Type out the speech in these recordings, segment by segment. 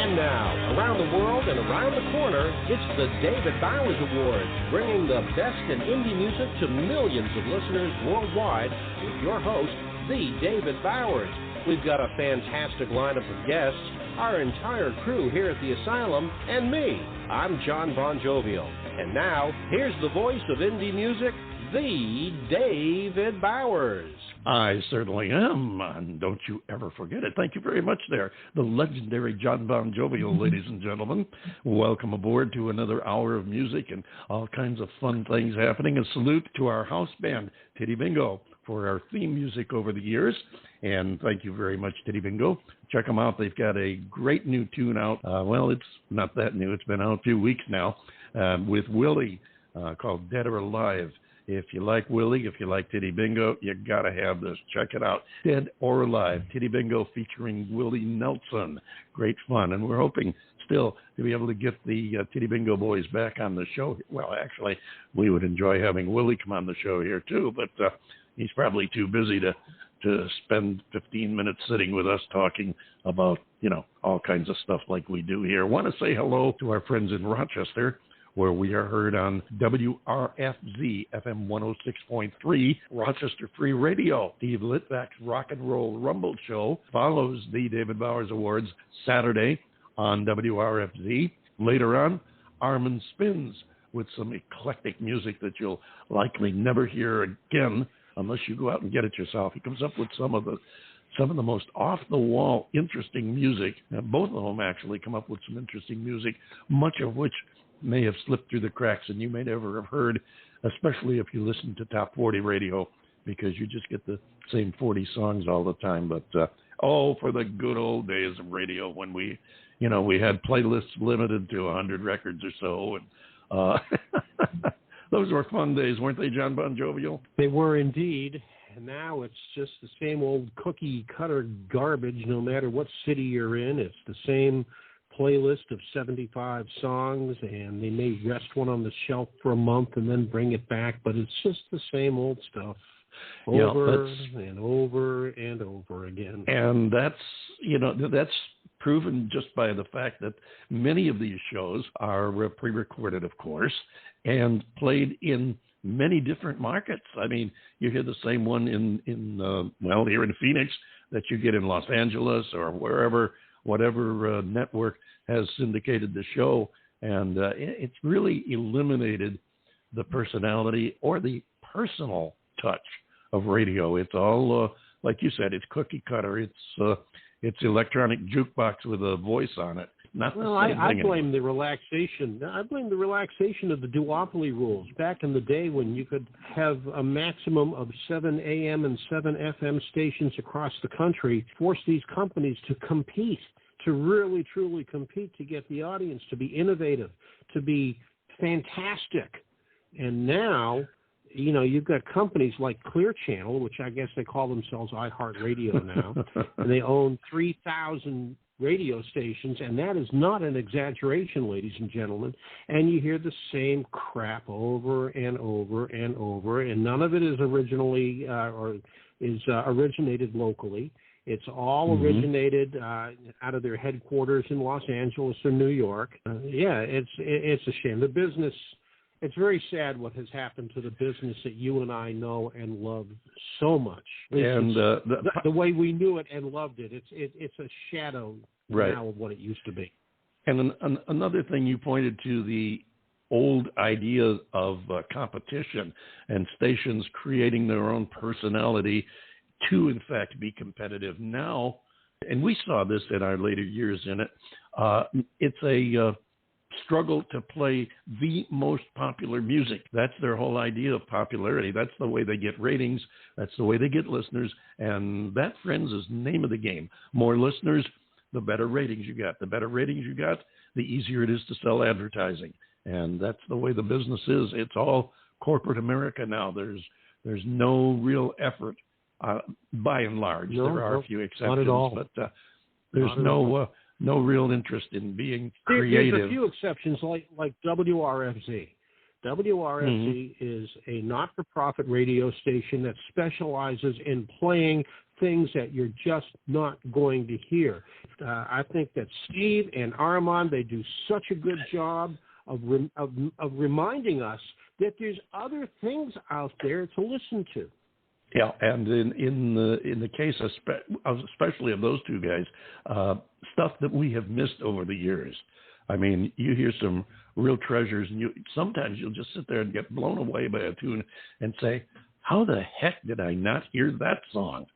And now, around the world and around the corner, it's the David Bowers Awards, bringing the best in indie music to millions of listeners worldwide with your host, the David Bowers. We've got a fantastic lineup of guests, our entire crew here at the Asylum, and me. I'm John Bon Jovial. And now, here's the voice of indie music, the David Bowers. I certainly am, and don't you ever forget it. Thank you very much there, the legendary John Bon Jovial, ladies and gentlemen. Welcome aboard to another hour of music and all kinds of fun things happening. A salute to our house band, Titty Bingo, for our theme music over the years. And thank you very much, Titty Bingo. Check them out. They've got a great new tune out. Well, it's not that new. It's been out a few weeks now with Willie called Dead or Alive. If you like Willie, if you like Titty Bingo, you got to have this. Check it out. Dead or Alive, Titty Bingo featuring Willie Nelson. Great fun. And we're hoping still to be able to get the Titty Bingo boys back on the show. Well, actually, we would enjoy having Willie come on the show here too, but he's probably too busy to spend 15 minutes sitting with us talking about, all kinds of stuff like we do here. I want to say hello to our friends in Rochester, where we are heard on WRFZ FM 106.3, Rochester Free Radio. Steve Litvak's Rock and Roll Rumble Show follows the David Bowers Awards Saturday on WRFZ. Later on, Armin spins with some eclectic music that you'll likely never hear again unless you go out and get it yourself. He comes up with some of the most off-the-wall interesting music. Now, both of them actually come up with some interesting music, much of which may have slipped through the cracks and you may never have heard, especially if you listen to Top 40 radio, because you just get the same 40 songs all the time. But, for the good old days of radio when we had playlists limited to 100 records or so. And those were fun days, weren't they, John Bon Jovial? They were indeed. And now it's just the same old cookie-cutter garbage no matter what city you're in. It's the same playlist of 75 songs, and they may rest one on the shelf for a month and then bring it back, but it's just the same old stuff over and over and over again. And that's proven just by the fact that many of these shows are pre-recorded, of course, and played in many different markets. I mean, you hear the same one in here in Phoenix that you get in Los Angeles or wherever, whatever network has syndicated the show. And it's really eliminated the personality or the personal touch of radio. It's all, like you said, it's cookie cutter. It's electronic jukebox with a voice on it. I blame the relaxation. I blame the relaxation of the duopoly rules. Back in the day when you could have a maximum of 7 a.m. and 7 FM stations across the country, force these companies to compete, to really, truly compete, to get the audience to be innovative, to be fantastic. And now, you've got companies like Clear Channel, which I guess they call themselves iHeartRadio now, and they own 3,000 radio stations, and that is not an exaggeration, ladies and gentlemen. And you hear the same crap over and over and over, and none of it is originally originated locally. It's all originated out of their headquarters in Los Angeles or New York. It's a shame. The business. It's very sad what has happened to the business that you and I know and love so much. And the way we knew it and loved it, it's a shadow now of what it used to be. And another thing you pointed to, the old idea of competition and stations creating their own personality to, in fact, be competitive. Now, and we saw this in our later years in it, it's a struggle to play the most popular music. That's their whole idea of popularity. That's the way they get ratings. That's the way they get listeners. And that, friends, is the name of the game. More listeners, the better ratings you got. The better ratings you got, the easier it is to sell advertising. And that's the way the business is. It's all corporate America now. There's no real effort, by and large. There are a few exceptions, not at all. But there's no real interest in being creative. There's a few exceptions, like WRFZ. WRFZ is a not-for-profit radio station that specializes in playing things that you're just not going to hear. I think that Steve and Armand, they do such a good job of reminding us that there's other things out there to listen to. Yeah, and in the case especially of those two guys, stuff that we have missed over the years. I mean, you hear some real treasures, and sometimes you'll just sit there and get blown away by a tune and say, "How the heck did I not hear that song?"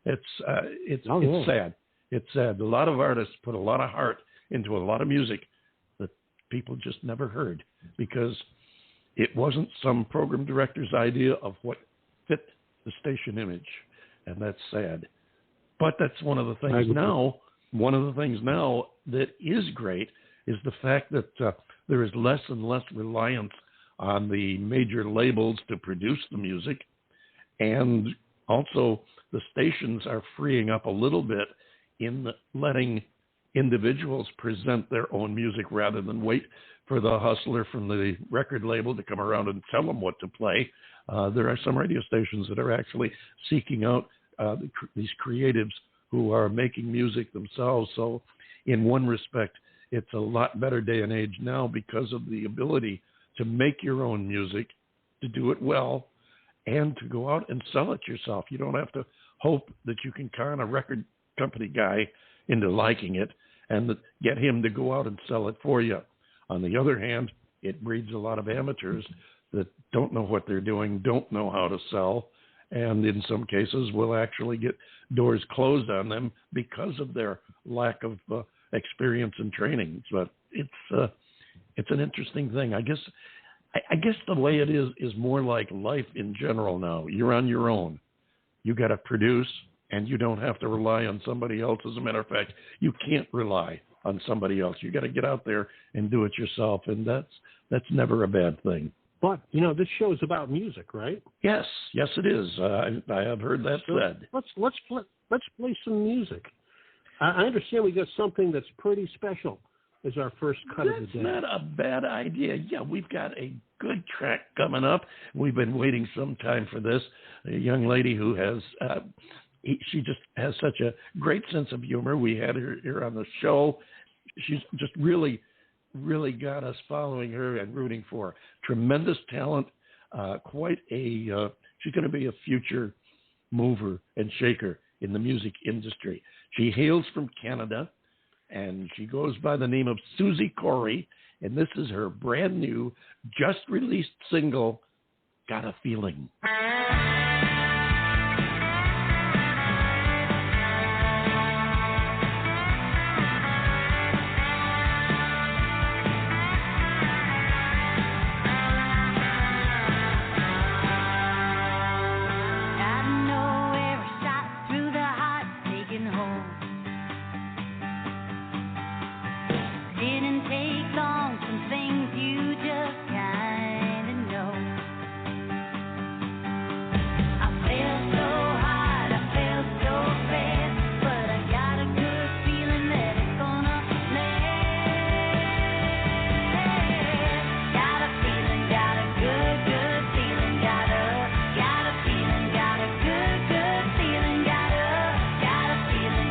It's sad. It's sad. A lot of artists put a lot of heart into a lot of music that people just never heard because it wasn't some program director's idea of what fit the station image, and that's sad. But that's one of the things now. One of the things now that is great is the fact that there is less and less reliance on the major labels to produce the music, and also the stations are freeing up a little bit in letting individuals present their own music rather than wait for the hustler from the record label to come around and tell them what to play. There are some radio stations that are actually seeking out these creatives who are making music themselves. So in one respect, it's a lot better day and age now because of the ability to make your own music, to do it well, and to go out and sell it yourself. You don't have to hope that you can con a record company guy into liking it and get him to go out and sell it for you. On the other hand, it breeds a lot of amateurs that don't know what they're doing, don't know how to sell, and in some cases will actually get doors closed on them because of their lack of experience and training. But it's an interesting thing. I guess the way it is more like life in general now. You're on your own. You got to produce, and you don't have to rely on somebody else. As a matter of fact, you can't rely on somebody else. You got to get out there and do it yourself, and that's never a bad thing. But, this show is about music, right? Yes, it is. I have heard that said. Let's play some music. I understand we got something that's pretty special as our first cut of the day. That's not a bad idea. Yeah, we've got a good track coming up. We've been waiting some time for this. A young lady who has, she just has such a great sense of humor. We had her here on the show. She's just really got us following her and rooting for her. Tremendous talent, she's going to be a future mover and shaker in the music industry. She hails from Canada, and she goes by the name of Suzi Kory, and this is her brand new, just released single, Got a Feeling.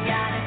Got a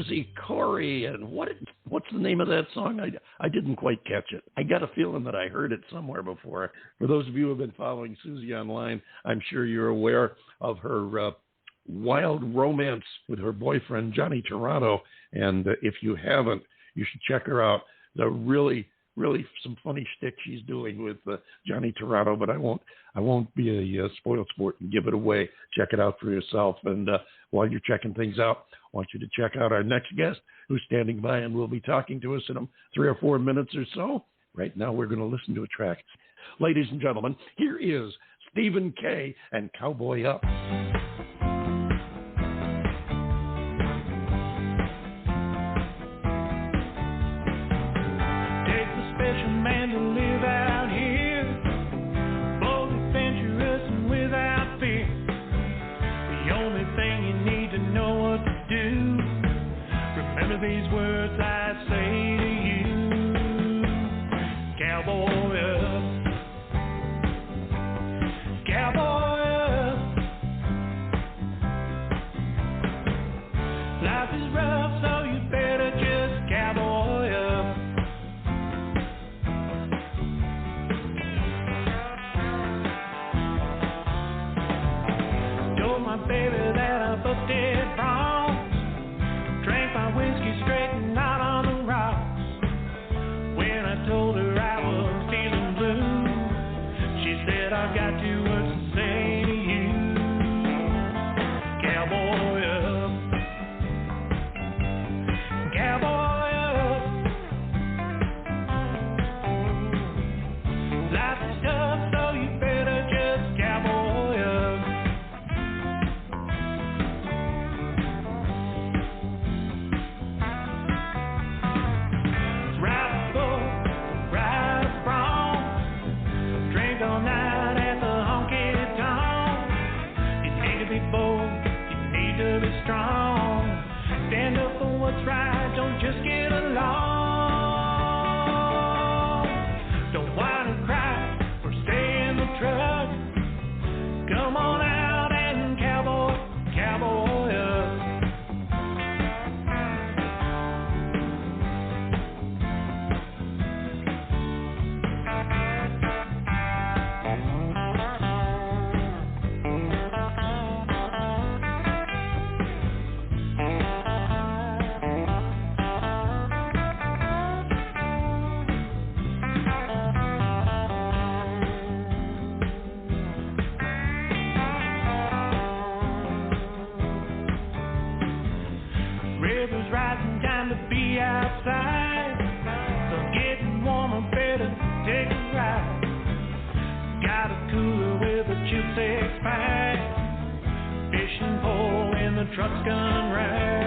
Suzi Kory, and what's the name of that song? I didn't quite catch it. I got a feeling that I heard it somewhere before. For those of you who have been following Suzi online, I'm sure you're aware of her wild romance with her boyfriend, Johnny Toronto, and if you haven't, you should check her out. The really some funny shtick she's doing with Johnny Toronto, but I won't be a spoiled sport and give it away. Check it out for yourself. And while you're checking things out, I want you to check out our next guest who's standing by and will be talking to us in 3 or 4 minutes or so. Right now, we're going to listen to a track. Ladies and gentlemen, here is Stephen K. and Cowboy Up. These words I say to you, cowboy up, cowboy up. Life is rough, so you better just cowboy up. Told my baby that I booked it wrong. Drank my whiskey straight and not on the rocks. When I told her I was feeling blue, she said, I've got 2 words to say to you, cowboy up, cowboy up. Life is tough, so you better just cowboy up. Strong. Stand up for what's right, don't just get along. Don't whine and cry or stay in the truck. Come on out and cowboy up. River's rising, time to be outside. So getting warmer, better take a ride. Got a cooler with a chill 6-pack. Fishing pole and the truck's gone right.